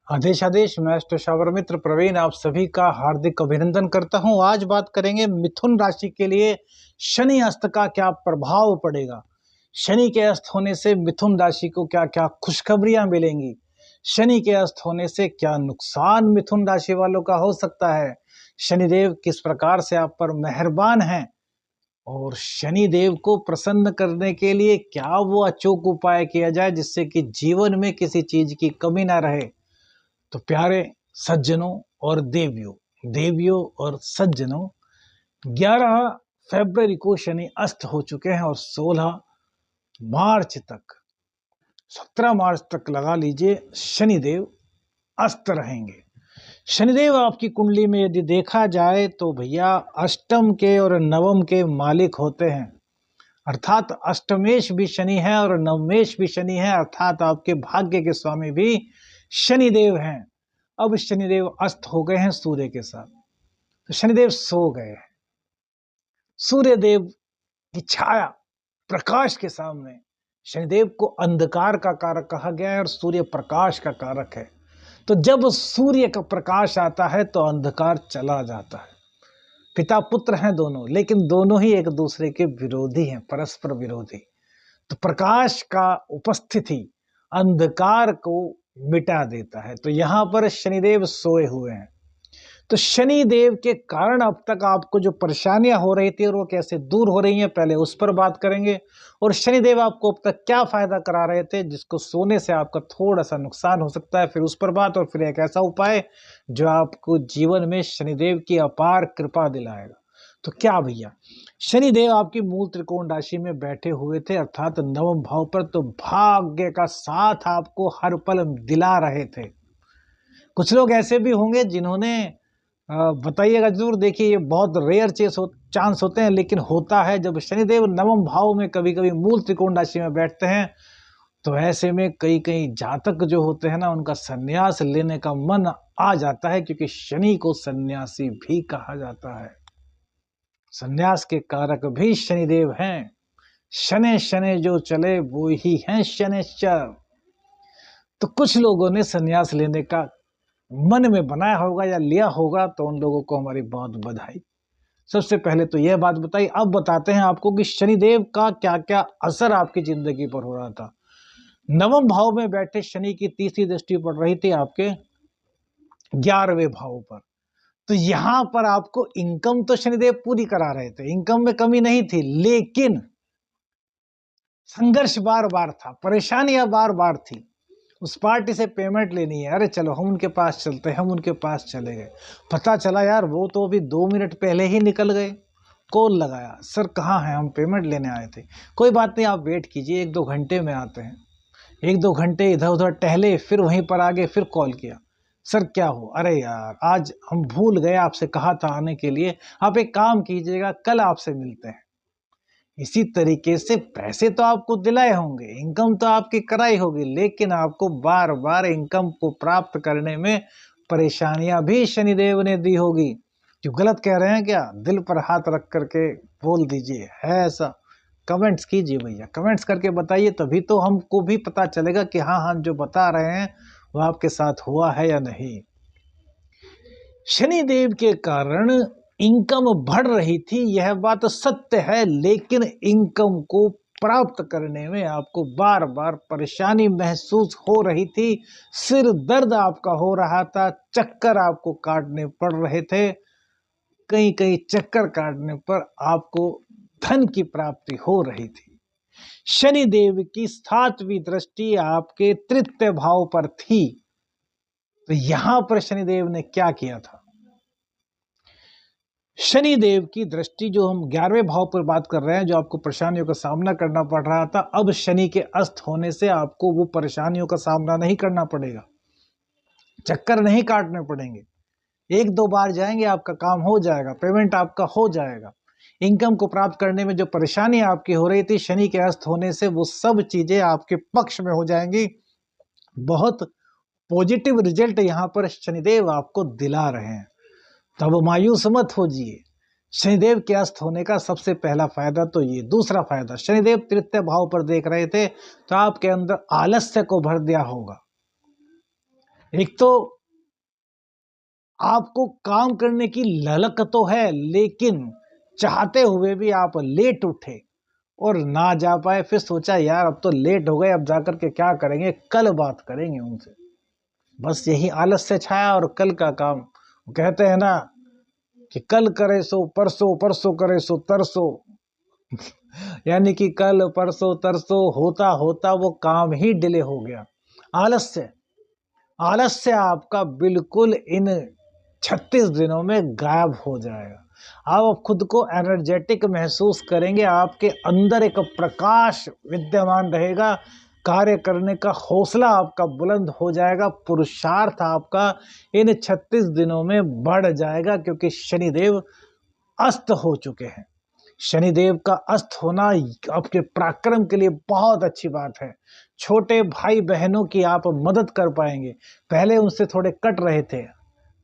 आदेश आदेश। मैं अष्टशावर मित्र प्रवीण आप सभी का हार्दिक अभिनंदन करता हूं। आज बात करेंगे मिथुन राशि के लिए शनि अस्त का क्या प्रभाव पड़ेगा। शनि के अस्त होने से मिथुन राशि को क्या क्या खुशखबरियां मिलेंगी। शनि के अस्त होने से क्या नुकसान मिथुन राशि वालों का हो सकता है। शनिदेव किस प्रकार से आप पर मेहरबान हैं और शनि देव को प्रसन्न करने के लिए क्या वो अचूक उपाय किया जाए जिससे कि जीवन में किसी चीज की कमी ना रहे। तो प्यारे सज्जनों और देवियों देवियों और सज्जनों, 11 फरवरी को शनि अस्त हो चुके हैं और 16 मार्च तक 17 मार्च तक लगा लीजिए शनिदेव अस्त रहेंगे। शनिदेव आपकी कुंडली में यदि देखा जाए तो भैया अष्टम के और नवम के मालिक होते हैं, अर्थात अष्टमेश भी शनि है और नवमेश भी शनि है, अर्थात आपके भाग्य के स्वामी भी शनिदेव हैं। अब शनिदेव अस्त हो गए हैं सूर्य के साथ, तो शनिदेव सो गए हैं। सूर्य देव की छाया प्रकाश के सामने शनिदेव को अंधकार का कारक कहा गया है और सूर्य प्रकाश का कारक है। तो जब सूर्य का प्रकाश आता है तो अंधकार चला जाता है। पिता पुत्र हैं दोनों, लेकिन दोनों ही एक दूसरे के विरोधी हैं, परस्पर विरोधी। तो प्रकाश का उपस्थिति अंधकार को मिटा देता है। तो यहां पर शनिदेव सोए हुए हैं। तो शनि देव के कारण अब तक आपको जो परेशानियां हो रही थी और वो कैसे दूर हो रही हैं, पहले उस पर बात करेंगे। और शनि देव आपको अब तक क्या फायदा करा रहे थे जिसको सोने से आपका थोड़ा सा नुकसान हो सकता है, फिर उस पर बात, और फिर एक ऐसा उपाय जो आपको जीवन में शनिदेव की अपार कृपा दिलाएगा। तो क्या भैया, शनिदेव आपकी मूल त्रिकोण राशि में बैठे हुए थे, अर्थात नवम भाव पर, तो भाग्य का साथ आपको हर पल दिला रहे थे। कुछ लोग ऐसे भी होंगे जिन्होंने बताइएगा जरूर। देखिए, ये बहुत रेयर चांस होते हैं, लेकिन होता है। जब शनिदेव नवम भाव में कभी कभी मूल त्रिकोण राशि में बैठते हैं तो ऐसे में कई कई जातक जो होते हैं ना, उनका सन्यास लेने का मन आ जाता है, क्योंकि शनि को सन्यासी भी कहा जाता है। सन्यास के कारक भी शनिदेव हैं। शनि शनि जो चले वो ही हैं शनिश्चर। तो कुछ लोगों ने सन्यास लेने का मन में बनाया होगा या लिया होगा, तो उन लोगों को हमारी बहुत बधाई। सबसे पहले तो यह बात बताई, अब बताते हैं आपको कि शनिदेव का क्या क्या असर आपकी जिंदगी पर हो रहा था। नवम भाव में बैठे शनि की तीसरी दृष्टि पड़ रही थी आपके 11वें भाव पर। तो यहां पर आपको इनकम तो शनिदेव पूरी करा रहे थे, इनकम में कमी नहीं थी, लेकिन संघर्ष बार बार था, परेशानियां बार बार थी। उस पार्टी से पेमेंट लेनी है, अरे चलो हम उनके पास चलते हैं, हम उनके पास चले गए। पता चला यार वो तो अभी 2 मिनट पहले ही निकल गए। कॉल लगाया, सर कहाँ हैं, हम पेमेंट लेने आए थे। कोई बात नहीं, आप वेट कीजिए, 1-2 घंटे में आते हैं। 1-2 घंटे इधर उधर टहले, फिर वहीं पर आगे, फिर कॉल किया, सर क्या हो, अरे यार आज हम भूल गए, आपसे कहा था आने के लिए, आप एक काम कीजिएगा, कल आपसे मिलते हैं। इसी तरीके से पैसे तो आपको दिलाए होंगे, इनकम तो आपकी कराई होगी, लेकिन आपको बार बार इनकम को प्राप्त करने में परेशानियां भी शनिदेव ने दी होगी। जो गलत कह रहे हैं क्या, दिल पर हाथ रख करके बोल दीजिए, है ऐसा? कमेंट्स कीजिए भैया, कमेंट्स करके बताइए, तभी तो हमको भी पता चलेगा कि हाँ हम जो बता रहे हैं वो आपके साथ हुआ है या नहीं। शनिदेव के कारण इनकम बढ़ रही थी, यह बात सत्य है, लेकिन इनकम को प्राप्त करने में आपको बार बार परेशानी महसूस हो रही थी। सिर दर्द आपका हो रहा था, चक्कर आपको काटने पड़ रहे थे। कई कई चक्कर काटने पर आपको धन की प्राप्ति हो रही थी। शनि देव की 7वीं दृष्टि आपके तृतीय भाव पर थी। तो यहां पर शनिदेव ने क्या किया था, शनि देव की दृष्टि जो हम 11वें भाव पर बात कर रहे हैं, जो आपको परेशानियों का सामना करना पड़ रहा था, अब शनि के अस्त होने से आपको वो परेशानियों का सामना नहीं करना पड़ेगा, चक्कर नहीं काटने पड़ेंगे। 1-2 बार जाएंगे, आपका काम हो जाएगा, पेमेंट आपका हो जाएगा। इनकम को प्राप्त करने में जो परेशानी आपकी हो रही थी, शनि के अस्त होने से वो सब चीजें आपके पक्ष में हो जाएंगी। बहुत पॉजिटिव रिजल्ट यहाँ पर शनिदेव आपको दिला रहे हैं। तब मायूस मत होजिए। शनिदेव के अस्त होने का सबसे पहला फायदा तो ये। दूसरा फायदा, शनिदेव तृतीय भाव पर देख रहे थे तो आपके अंदर आलस्य को भर दिया होगा। एक तो आपको काम करने की ललक तो है, लेकिन चाहते हुए भी आप लेट उठे और ना जा पाए, फिर सोचा यार अब तो लेट हो गए, अब जाकर के क्या करेंगे, कल बात करेंगे उनसे। बस यही आलस्य छाया और कल का काम। कहते हैं ना कि कल करे सो परसों, परसों करे सो तरसों। यानी कि कल परसों तरसों होता होता वो काम ही डिले हो गया। आलस्य, आलस्य आपका बिल्कुल इन 36 दिनों में गायब हो जाएगा। आप खुद को एनर्जेटिक महसूस करेंगे, आपके अंदर एक प्रकाश विद्यमान रहेगा, कार्य करने का हौसला आपका बुलंद हो जाएगा, पुरुषार्थ आपका इन 36 दिनों में बढ़ जाएगा, क्योंकि शनिदेव अस्त हो चुके हैं। शनिदेव का अस्त होना आपके पराक्रम के लिए बहुत अच्छी बात है। छोटे भाई बहनों की आप मदद कर पाएंगे। पहले उनसे थोड़े कट रहे थे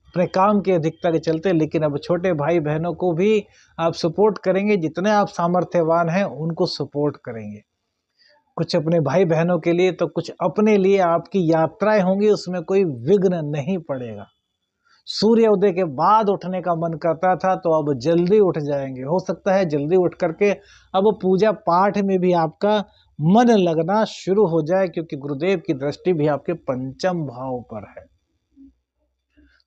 अपने काम की अधिकता के चलते, लेकिन अब छोटे भाई बहनों को भी आप सपोर्ट करेंगे, जितने आप सामर्थ्यवान हैं उनको सपोर्ट करेंगे। कुछ अपने भाई बहनों के लिए तो कुछ अपने लिए आपकी यात्राएं होंगी, उसमें कोई विघ्न नहीं पड़ेगा। सूर्य उदय के बाद उठने का मन करता था तो अब जल्दी उठ जाएंगे। हो सकता है जल्दी उठ करके अब पूजा पाठ में भी आपका मन लगना शुरू हो जाए, क्योंकि गुरुदेव की दृष्टि भी आपके पंचम भाव पर है।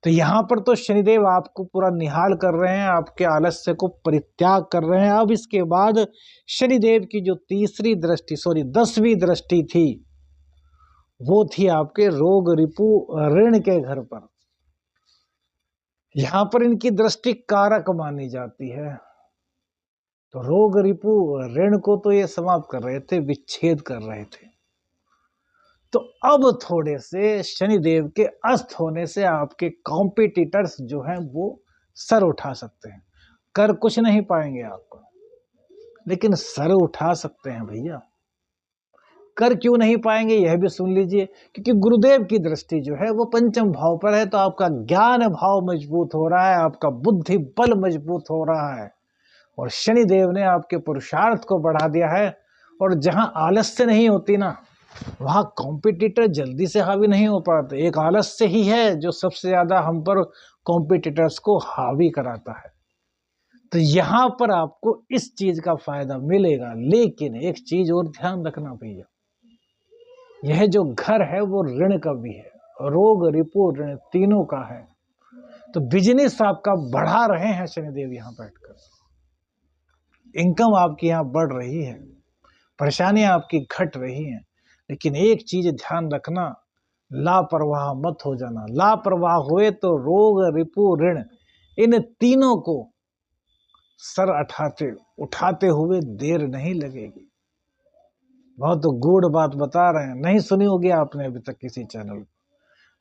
तो यहाँ पर तो शनिदेव आपको पूरा निहाल कर रहे हैं, आपके आलस्य को परित्याग कर रहे हैं। अब इसके बाद शनिदेव की जो तीसरी दृष्टि, सॉरी 10वीं दृष्टि थी, वो थी आपके रोग रिपु ऋण के घर पर। यहां पर इनकी दृष्टि कारक मानी जाती है। तो रोग रिपु ऋण को तो ये समाप्त कर रहे थे, विच्छेद कर रहे थे। तो अब थोड़े से शनिदेव के अस्त होने से आपके कॉम्पिटिटर्स जो हैं वो सर उठा सकते हैं। कर कुछ नहीं पाएंगे आपको, लेकिन सर उठा सकते हैं भैया। कर क्यों नहीं पाएंगे यह भी सुन लीजिए, क्योंकि गुरुदेव की दृष्टि जो है वो पंचम भाव पर है, तो आपका ज्ञान भाव मजबूत हो रहा है, आपका बुद्धि बल मजबूत हो रहा है, और शनिदेव ने आपके पुरुषार्थ को बढ़ा दिया है। और जहां आलस्य नहीं होती ना, वहां कॉम्पिटिटर जल्दी से हावी नहीं हो पाते। एक आलस्य ही है जो सबसे ज्यादा हम पर कॉम्पिटिटर्स को हावी कराता है। तो यहां पर आपको इस चीज का फायदा मिलेगा, लेकिन एक चीज और ध्यान रखना भैया, यह जो घर है वो ऋण का भी है, रोग रिपु ऋण तीनों का है। तो बिजनेस आपका बढ़ा रहे हैं शनिदेव यहां बैठकर, इनकम आपकी यहां बढ़ रही है, परेशानियां आपकी घट रही हैं। लेकिन एक चीज ध्यान रखना, लापरवाह मत हो जाना। लापरवाह हुए तो रोग रिपु ऋण इन तीनों को सर उठाते हुए देर नहीं लगेगी। बहुत गूढ़ बात बता रहे हैं, नहीं सुनी होगी आपने अभी तक किसी चैनल।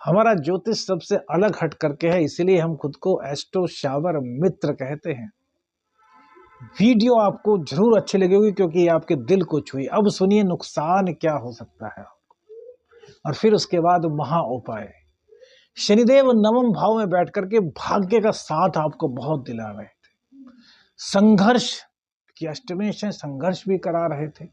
हमारा ज्योतिष सबसे अलग हट करके है, इसीलिए हम खुद को एस्ट्रो शावर मित्र कहते हैं। वीडियो आपको जरूर अच्छी लगेगी, क्योंकि आपके दिल को छुई। अब सुनिए नुकसान क्या हो सकता है आपको, और फिर उसके बाद महा उपाय। शनिदेव नवम भाव में बैठ करके भाग्य का साथ आपको बहुत दिला रहे थे, संघर्ष की अष्टमी से संघर्ष भी करा रहे थे।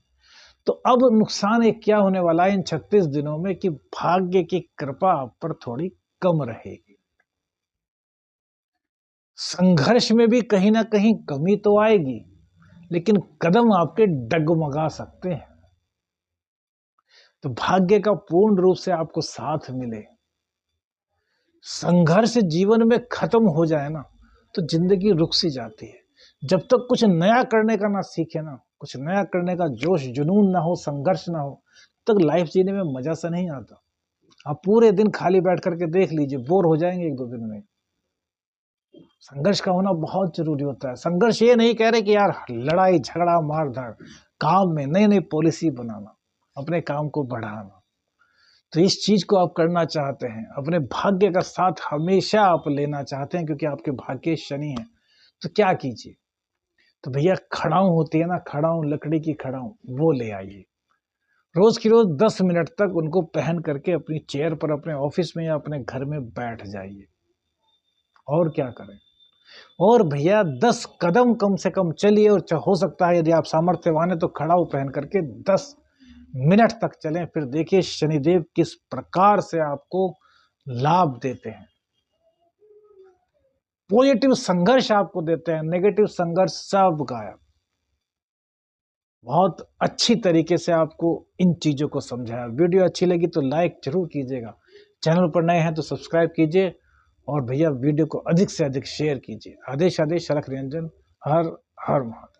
तो अब नुकसान एक क्या होने वाला है इन 36 दिनों में, कि भाग्य की कृपा आप पर थोड़ी कम रहेगी। संघर्ष में भी कहीं ना कहीं कमी तो आएगी, लेकिन कदम आपके डगमगा सकते हैं। तो भाग्य का पूर्ण रूप से आपको साथ मिले, संघर्ष जीवन में खत्म हो जाए ना, तो जिंदगी रुक सी जाती है। जब तक कुछ नया करने का ना सीखे ना, कुछ नया करने का जोश जुनून ना हो, संघर्ष ना हो, तक लाइफ जीने में मजा सा नहीं आता। आप पूरे दिन खाली बैठ करके देख लीजिए, बोर हो जाएंगे एक दो दिन में। संघर्ष का होना बहुत जरूरी होता है। संघर्ष ये नहीं कह रहे कि यार लड़ाई झगड़ा मार धाड़, काम में नई नई पॉलिसी बनाना, अपने काम को बढ़ाना। तो इस चीज को आप करना चाहते हैं, अपने भाग्य का साथ हमेशा आप लेना चाहते हैं, क्योंकि आपके भाग्य शनि है। तो क्या कीजिए, तो भैया खड़ाऊं होती है ना, खड़ाऊं लकड़ी की खड़ाऊं, वो ले आइए। रोज की रोज 10 मिनट तक उनको पहन करके अपनी चेयर पर अपने ऑफिस में या अपने घर में बैठ जाइए। और क्या करें, और भैया 10 कदम कम से कम चलिए, और हो सकता है यदि आप सामर्थ्यवान है तो खड़ाऊ पहन करके 10 मिनट तक चलें। फिर देखिए शनिदेव किस प्रकार से आपको लाभ देते हैं, पॉजिटिव संघर्ष आपको देते हैं, नेगेटिव संघर्ष सब गायब। बहुत अच्छी तरीके से आपको इन चीजों को समझाया। वीडियो अच्छी लगी तो लाइक जरूर कीजिएगा, चैनल पर नए हैं तो सब्सक्राइब कीजिए, और भैया वीडियो को अधिक से अधिक शेयर कीजिए। आदेश अलख निरंजन। हर हर महादेव।